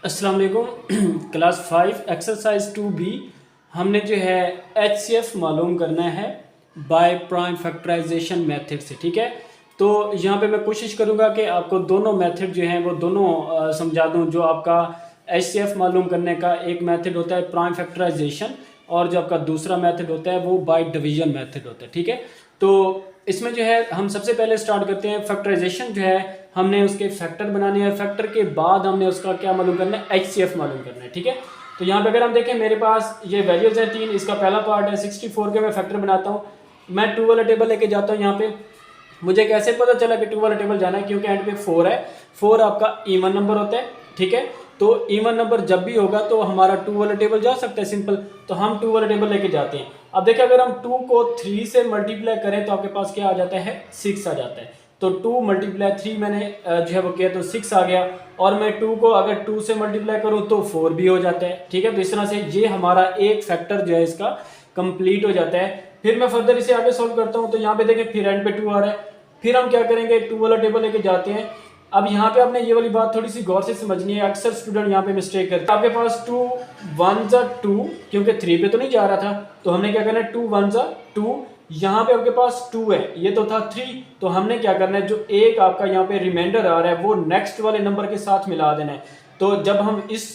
अस्सलाम वालेकुम। Class 5 exercise 2B हमने जो है HCF मालूम करना है बाय प्राइम फैक्टराइजेशन मेथड से। ठीक है, तो यहाँ पे मैं कोशिश करूँगा कि आपको दोनों मेथड जो हैं वो दोनों समझा दूँ। जो आपका HCF मालूम करने का एक मेथड होता है प्राइम फैक्टराइजेशन, और जो आपका दूसरा मेथड होता है वो बाय डिवीजन मेथड होता है। ठीक है, तो इसमें जो है हम सबसे पहले स्टार्ट करते हैं फैक्टराइजेशन। जो है हमने उसके फैक्टर बनाने हैं, फैक्टर के बाद हमने उसका क्या मालूम करना है, HCF मालूम करना है। ठीक है, तो यहाँ पे अगर हम देखें मेरे पास ये वैल्यूज हैं तीन, इसका पहला पार्ट है 64 के मैं फैक्टर बनाता हूँ। मैं 2 वाला टेबल लेके जाता हूँ। यहाँ पे मुझे कैसे पता चला कि 2 वाला टेबल जाना है, क्योंकि एंड पे 4 है। 4 आपका इवन नंबर होता है। ठीक है, तो इवन नंबर जब भी होगा तो हमारा 2 वाला टेबल जा सकता है सिंपल, तो हम 2 वाला टेबल लेके जाते हैं। अब देखिए अगर हम 2 को 3 से मल्टीप्लाई करें तो आपके पास क्या आ जाता है, 6 आ जाता है। तो 2 मल्टीप्लाई 3 मैंने जो है वो किया तो 6 आ गया, और मैं 2 को अगर 2 से मल्टीप्लाई करूं तो 4 भी हो जाता है। ठीक है, तो इस तरह से ये हमारा एक फैक्टर जो है इसका कंप्लीट हो जाता है। फिर मैं फर्दर इसे आगे सॉल्व करता हूं, तो यहाँ पे देखें फिर एंड पे 2 आ रहा है। फिर हम क्या करेंगे, 2 वाला टेबल लेके जाते हैं। अब यहाँ पे आपने ये वाली बात थोड़ी सी गौर से समझनी है, अक्सर स्टूडेंट यहाँ पे मिस्टेक करते हैं। आपके पास 2 1 जा 2, क्योंकि 3 पे तो नहीं जा रहा था, तो हमने क्या करना है 2 1 जा 2। यहाँ पे आपके पास 2 है, ये तो था 3, तो हमने क्या करना है, जो एक आपका यहाँ पे रिमाइंडर आ रहा है वो नेक्स्ट वाले नंबर के साथ मिला देना है। तो जब हम इस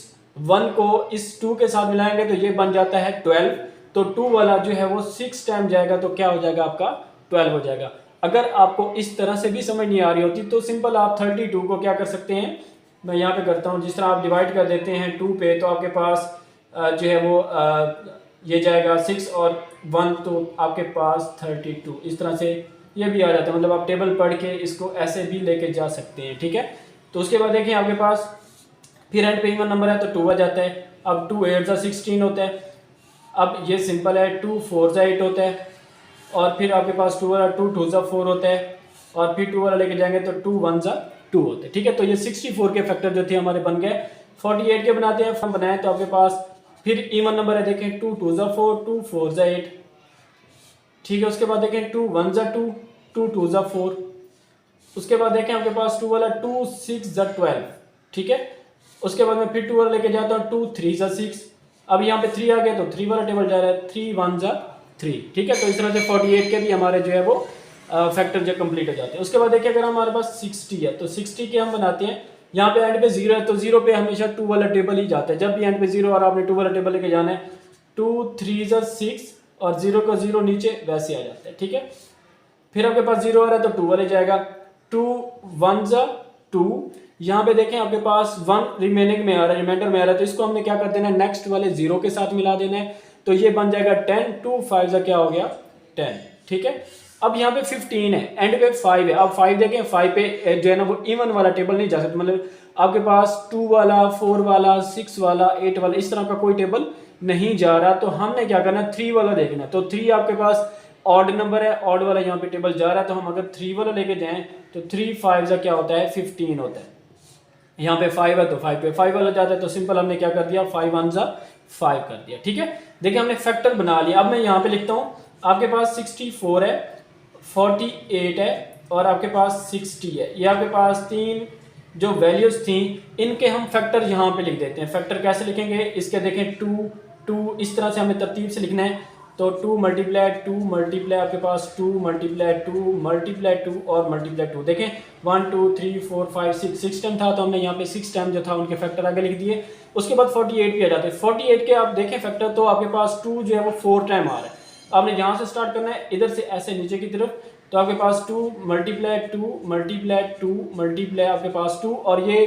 1 को इस 2 के साथ मिलाएंगे तो ये बन जाता है 12। तो 2 वाला जो है वो 6 टाइम जाएगा तो क्या हो जाएगा आपका 12 हो जाएगा। अगर आपको इस तरह से भी समझ नहीं आ रही होती तो सिंपल आप 32 को क्या कर सकते हैं, मैं यहाँ पे करता हूँ, जिस तरह आप डिवाइड कर देते हैं 2 पे, तो आपके पास जो है वो ये जाएगा 6 और 1, तो आपके पास 32 इस तरह से ये भी आ जाता है। मतलब आप टेबल पढ़ के इसको ऐसे भी लेके जा सकते हैं। ठीक है, तो उसके बाद देखिए आपके पास फिर एंड पे इवन नंबर है तो 2 आ जाता है। अब 2 8 जा 16 होता है। अब ये सिंपल है, 2 4 जा 8 होता है, और फिर आपके पास 2 वाला 2 2 जा 4 होता है, और फिर 2 वाला लेके जाएंगे तो 2 1 जा 2 होते हैं। ठीक है, तो ये 64 के फैक्टर जो थे हमारे बन गए। 48 के बनाते हैं, हम बनाए तो आपके पास फिर इवन नंबर है, देखें 2 2 जा 4 2 4 जा 8। ठीक है, उसके बाद देखें 2 1 जा 2 2 2 जा 4। उसके बाद देखें आपके पास 2 वाला 2 6 जा 12। ठीक है, उसके बाद मैं फिर 2 वाला लेके जाता हूँ 2 3 जा 6। अब यहाँ पे 3 आ गया तो 3 वाला टेबल जा रहा है 3 1 जा 3। ठीक है, तो इस तरह से 48 के भी हमारे जो है वो फैक्टर जो कंप्लीट हो जाते हैं। उसके बाद देखिए अगर हमारे पास 60 है तो 60 के हम बनाते हैं। यहाँ पे एंड पे 0 है तो 0 पे हमेशा 2 वाला टेबल ही जाता है। जब भी एंड पे 0 और आपने 2 वाला टेबल लेके जाना है, 2 3 जा 6 और 0 का 0 नीचे वैसे आ जाता है। ठीक है, फिर आपके पास 0 आ रहा है तो 2 वाले जाएगा, 2 1 जा 2। यहाँ पे देखें आपके पास 1 रिमेनिंग में आ रहा है, रिमाइंडर में आ रहा है, तो इसको हमने क्या कर देना है, नेक्स्ट वाले 0 के साथ मिला देना है। तो ये बन जाएगा 10 2 5 जा क्या हो गया 10। ठीक है, अब यहाँ पे 15 है, एंड पे 5 है। अब 5 देखें, 5 पे जो है ना वो इवन वाला टेबल नहीं जा सकता। मतलब आपके पास 2 वाला 4 वाला 6 वाला 8 वाला इस तरह का कोई टेबल नहीं जा रहा, तो हमने क्या करना है 3 वाला देखना है। तो 3 आपके पास ऑड नंबर है, ऑड वाला यहाँ पे टेबल जा रहा है, तो हम अगर 3 वाला लेके जाएं तो 3 5 जा क्या होता है 15 होता है। यहाँ पे 5 है तो 5 पे 5 वाला जाता है, तो सिंपल हमने क्या कर दिया 5 1 जा 5 कर दिया। ठीक है, देखिए हमने फैक्टर बना लिया। अब मैं यहाँ पे लिखता हूँ, आपके पास 64 है, 48 है और आपके पास 60 है। ये आपके पास तीन जो वैल्यूज थी इनके हम फैक्टर यहाँ पे लिख देते हैं। फैक्टर कैसे लिखेंगे, इसके देखें 2 2 इस तरह से हमें तरतीब से लिखना है। तो 2 मल्टीप्लाई 2 मल्टीप्लाई आपके पास 2 मल्टीप्लाई 2 मल्टीप्लाई 2 और मल्टीप्लाई 2। देखें 1 2 3 4 5 6 6 टाइम था, तो हमने यहाँ पे 6 टाइम जो था उनके फैक्टर आगे लिख दिए। उसके बाद 48 भी आ जाते हैं। 48 के आप देखें फैक्टर, तो आपके पास 2 जो है वो 4 टाइम आ रहा है। आपने यहाँ से स्टार्ट करना है, इधर से ऐसे नीचे की तरफ, तो आपके पास 2 मल्टीप्लाई 2 मल्टीप्लाई 2 मल्टीप्लाई आपके पास 2, और ये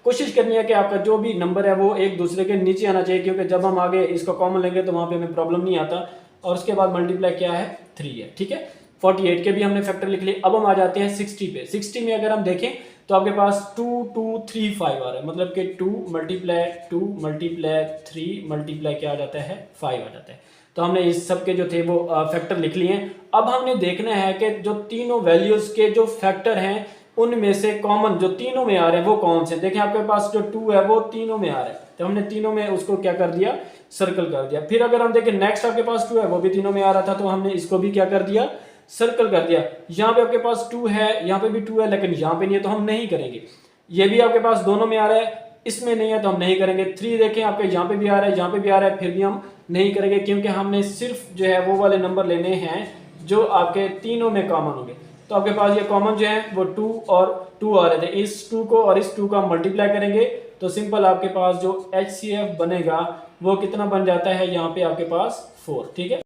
कोशिश करनी है कि आपका जो भी नंबर है वो एक दूसरे के नीचे आना चाहिए, क्योंकि जब हम आगे इसको कॉमन लेंगे तो वहाँ पे हमें प्रॉब्लम नहीं आता। और उसके बाद मल्टीप्लाई क्या है 3 है। ठीक है, 48 के भी हमने फैक्टर लिख लिए। अब हम आ जाते हैं 60 पे। 60 में अगर हम देखें तो आपके पास 2 2 3 5 आ रहा है, मतलब कि 2 मल्टीप्लाई 2 मल्टीप्लाई 3 मल्टीप्लाई क्या आ जाता है 5 आ जाता है। तो हमने इस सब के जो थे वो फैक्टर लिख लिए हैं। अब हमने देखना है कि जो तीनों वैल्यूज के जो फैक्टर हैं उनमें से कॉमन जो तीनों में आ रहे हैं वो कौन से। देखें आपके पास जो 2 है वो तीनों में आ रहा है, तो हमने तीनों में उसको क्या कर दिया सर्कल कर दिया। फिर अगर हम देखें नेक्स्ट आपके पास 2 है, वो भी तीनों में आ रहा था, तो हमने इसको भी क्या कर दिया सर्कल कर दिया। यहाँ पे आपके पास 2 है, यहाँ पे भी 2 है, लेकिन यहाँ पे नहीं है तो हम नहीं करेंगे। ये भी आपके पास दोनों में आ रहा है, इसमें नहीं है तो हम नहीं करेंगे। 3 देखें आपके यहाँ पे भी आ रहा है, यहाँ पे भी आ रहा है, फिर भी हम नहीं करेंगे क्योंकि हमने सिर्फ जो है वो वाले नंबर लेने हैं जो आपके तीनों में कॉमन होंगे। तो आपके पास ये कॉमन जो है वो 2 और 2 आ रहे थे, इस 2 को और इस 2 का मल्टीप्लाई करेंगे तो सिंपल आपके पास जो HCF बनेगा वो कितना बन जाता है, यहाँ पे आपके पास 4। ठीक है,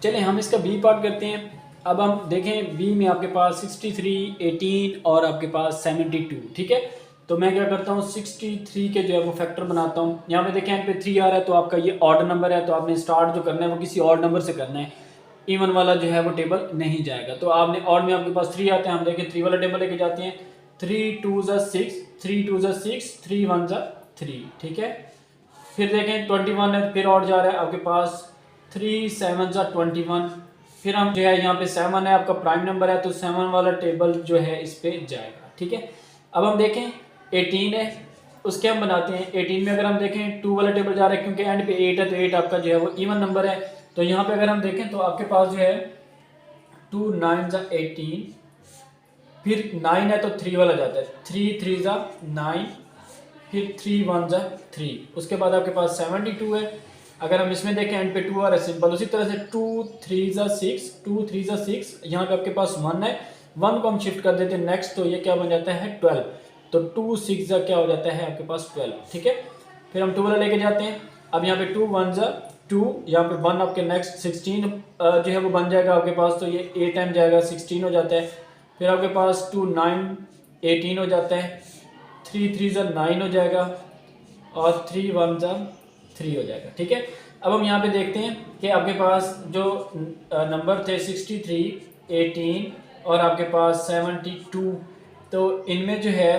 चलिए हम इसका बी पार्ट करते हैं। अब हम देखें बी में आपके पास 63, 18 और आपके पास 72। ठीक है, तो मैं क्या करता हूँ 63 के जो है वो फैक्टर बनाता हूँ। यहाँ पे देखें एंड पे 3 आ रहा है तो आपका ये ऑड नंबर है, तो आपने स्टार्ट जो करना है वो किसी ऑड नंबर से करना है, इवन वाला जो है वो टेबल नहीं जाएगा। तो आपने ऑड में आपके पास 3 आते हैं, हम देखें 3 वाला टेबल लेके जाते हैं। 3 2 6, 3 2 6, 3 1 3। ठीक है, फिर देखें 21 है, फिर ऑड जा रहा है आपके पास 3 7 21। फिर हम जो है यहाँ पे 7 है आपका प्राइम नंबर है, तो 7 वाला टेबल जो है इस पे जाएगा। ठीक है, अब हम देखें 18 है, उसके हम बनाते हैं। 18 में अगर हम देखें 2 वाला टेबल जा रहा है क्योंकि एंड पे 8 है, तो 8 आपका जो है वो इवन नंबर है। तो यहाँ पे अगर हम देखें तो आपके पास जो है 2 9 18, फिर 9 है तो 3 वाला जाता है, 3 3 9, फिर 3 1 3। उसके बाद आपके पास 72 है। अगर हम इसमें देखें एंड पे 2 आ रहा है, सिंपल उसी तरह से 2 3 6, 2 3 6, यहाँ पे आपके पास 1 है, 1 को हम शिफ्ट कर देते हैं नेक्स्ट, तो ये क्या बन जाता है 12। तो 2 6 क्या हो जाता है आपके पास 12। ठीक है, फिर हम 2 वाला लेके जाते हैं। अब यहाँ पे 2 1 2, यहाँ पे 1 आपके नेक्स्ट 16 जो है वो बन जाएगा आपके पास, तो ये 8 टाइम जाएगा 16 हो जाता है। फिर आपके पास 2 9 18 हो जाता है, 3 3 9 हो जाएगा और 3 1 3 हो जाएगा। ठीक है, अब हम यहाँ पे देखते हैं कि आपके पास जो नंबर थे 63, 18 और आपके पास 72, तो इनमें जो है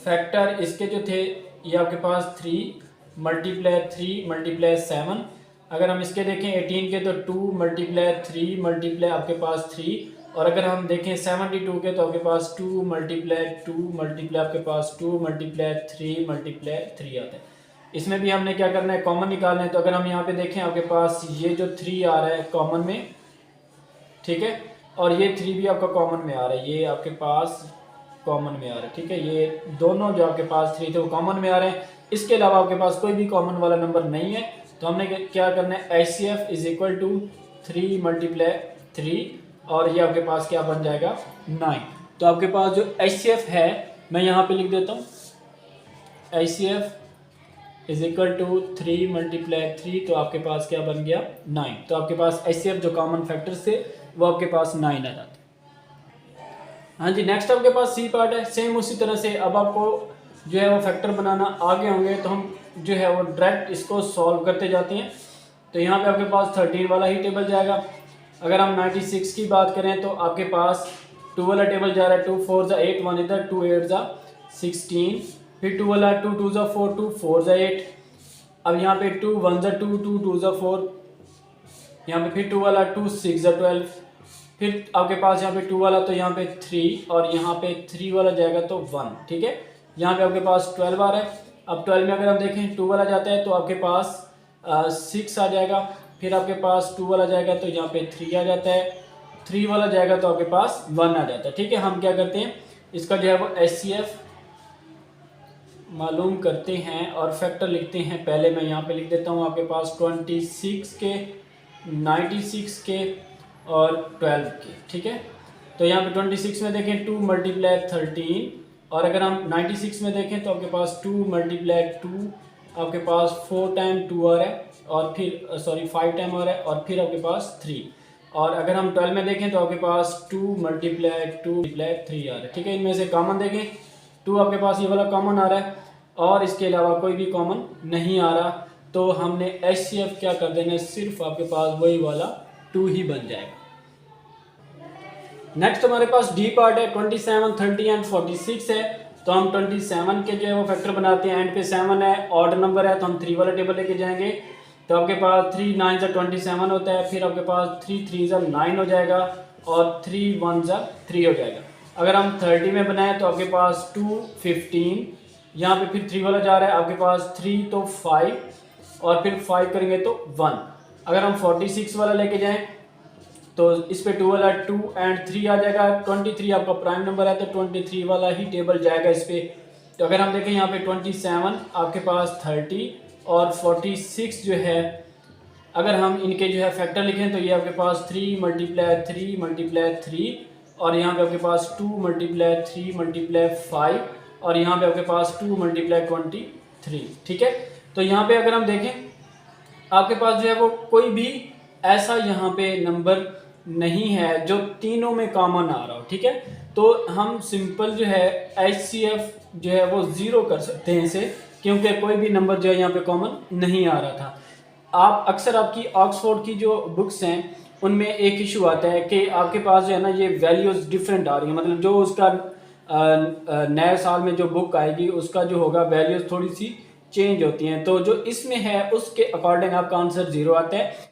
फैक्टर इसके जो थे ये आपके पास 3 मल्टीप्लाई 3 मल्टीप्लाई 7। अगर हम इसके देखें 18 के तो 2 मल्टीप्लाई 3 मल्टीप्लाई आपके पास 3, और अगर हम देखें 72 के तो आपके पास 2 मल्टीप्लाई 2 मल्टीप्लाई आपके पास 2 मल्टीप्लाई 3 मल्टीप्लाई 3 आता है। इसमें भी हमने क्या करना है, कॉमन निकालना है। तो अगर हम यहाँ पे देखें आपके पास ये जो 3 आ रहा है कॉमन में, ठीक है, और ये 3 भी आपका कॉमन में आ रहा है, ये आपके पास कॉमन में आ रहा है। ठीक है, ये दोनों जो आपके पास 3 थे वो कॉमन में आ रहे हैं। इसके अलावा आपके पास कोई भी कॉमन वाला नंबर नहीं है, तो हमने क्या करना है HCF is equal to 3 multiply 3, और ये आपके पास क्या बन जाएगा 9। तो आपके पास जो HCF है मैं यहाँ पे लिख देता हूँ, HCF is equal to 3 multiply 3, तो आपके पास क्या बन गया 9। तो आपके पास HCF जो कॉमन फैक्टर्स थे वो आपके पास 9 आ जाते। हाँ जी, नेक्स्ट आपके पास सी पार्ट है। सेम उसी तरह से अब आपको जो है वो फैक्टर बनाना आगे होंगे, तो हम जो है वो डायरेक्ट इसको सॉल्व करते जाते हैं। तो यहाँ पे आपके पास 13 वाला ही टेबल जाएगा। अगर हम 96 की बात करें तो आपके पास 2 वाला टेबल जा रहा है, 2 4 8 1 इधर, 2 8 16, फिर 2 वाला 2 2 4 2 4 8। अब यहाँ पे 2 1 2 2 2 4, यहाँ पे फिर 2 वाला 2 6 12, फिर आपके पास यहाँ पे 2 वाला तो यहाँ पे 3, और यहाँ पे 3 वाला जाएगा तो 1। ठीक है, यहाँ पे आपके पास 12 आ रहा है। अब 12 में अगर हम देखें 2 वाला जाता है तो आपके पास 6 आ जाएगा, फिर आपके पास 2 वाला जाएगा तो यहाँ पे 3 आ जाता है, 3 वाला जाएगा तो आपके पास 1 आ जाता है। ठीक है, हम क्या करते हैं इसका जो है वो HCF मालूम करते हैं और फैक्टर लिखते हैं। पहले मैं यहाँ पे लिख देता हूँ आपके पास 26 के, 96 के और 12 के। ठीक है, तो यहाँ पे 26 में देखें 2 मल्टीप्लाई 13, और अगर हम 96 में देखें तो आपके पास 2 मल्टीप्लाई 2, आपके पास 4 टाइम 2 आ रहा है, और फिर 5 टाइम आ रहा है, और फिर आपके पास 3। और अगर हम 12 में देखें तो आपके पास 2 मल्टीप्लाई 2 मल्टीप्लाई 3 आ रहा है। ठीक है, इनमें से कॉमन देखें 2 आपके पास ये वाला कॉमन आ रहा है, और इसके अलावा कोई भी कॉमन नहीं आ रहा, तो हमने HCF क्या कर देना है, सिर्फ आपके पास वही वाला 2 ही बन जाएगा। नेक्स्ट हमारे पास डी पार्ट है, 27 30 एंड 46 है। तो हम 27 के जो है वो फैक्टर बनाते हैं, एंड पे 7 है, ऑड नंबर है, तो हम 3 वाला टेबल लेके जाएंगे। तो आपके पास 3 9 27 होता है, फिर आपके पास 3 3 9 हो जाएगा, और 3 1 3 हो जाएगा। अगर हम 30 में बनाएं तो आपके पास 2 15, यहाँ पे फिर 3 वाला जा रहा है, आपके पास 3 तो 5, और फिर 5 करेंगे तो 1। अगर हम 46 वाला लेके जाएं तो इस पे 2 वाला 2 एंड 3 आ जाएगा। 23 आपका प्राइम नंबर है, तो 23 वाला ही टेबल जाएगा इस पे। तो अगर हम देखें यहाँ पे 27 आपके पास 30 और 46 जो है, अगर हम इनके जो है फैक्टर लिखें तो ये आपके पास 3 मल्टीप्लाई 3 मल्टीप्लाई 3 और यहाँ पे आपके पास 2 मल्टीप्लाई 3 मल्टीप्लाई 5 और यहाँ पे आपके पास 2 मल्टीप्लाई 23। ठीक है, तो यहाँ पे अगर हम देखें आपके पास जो है वो कोई भी ऐसा यहाँ पे नंबर नहीं है जो तीनों में कॉमन आ रहा हो। ठीक है, तो हम सिंपल जो है HCF जो है वो 0 कर सकते हैं इसे, क्योंकि कोई भी नंबर जो है यहाँ पे कॉमन नहीं आ रहा था। आप अक्सर आपकी ऑक्सफोर्ड की जो बुक्स हैं उनमें एक इशू आता है कि आपके पास जो है ना ये वैल्यूज़ डिफरेंट आ रही हैं, मतलब जो उसका नए साल में जो बुक आएगी उसका जो होगा वैल्यूज़ थोड़ी सी चेंज होती हैं, तो जो इसमें है उसके अकॉर्डिंग आपका आंसर 0 आता है।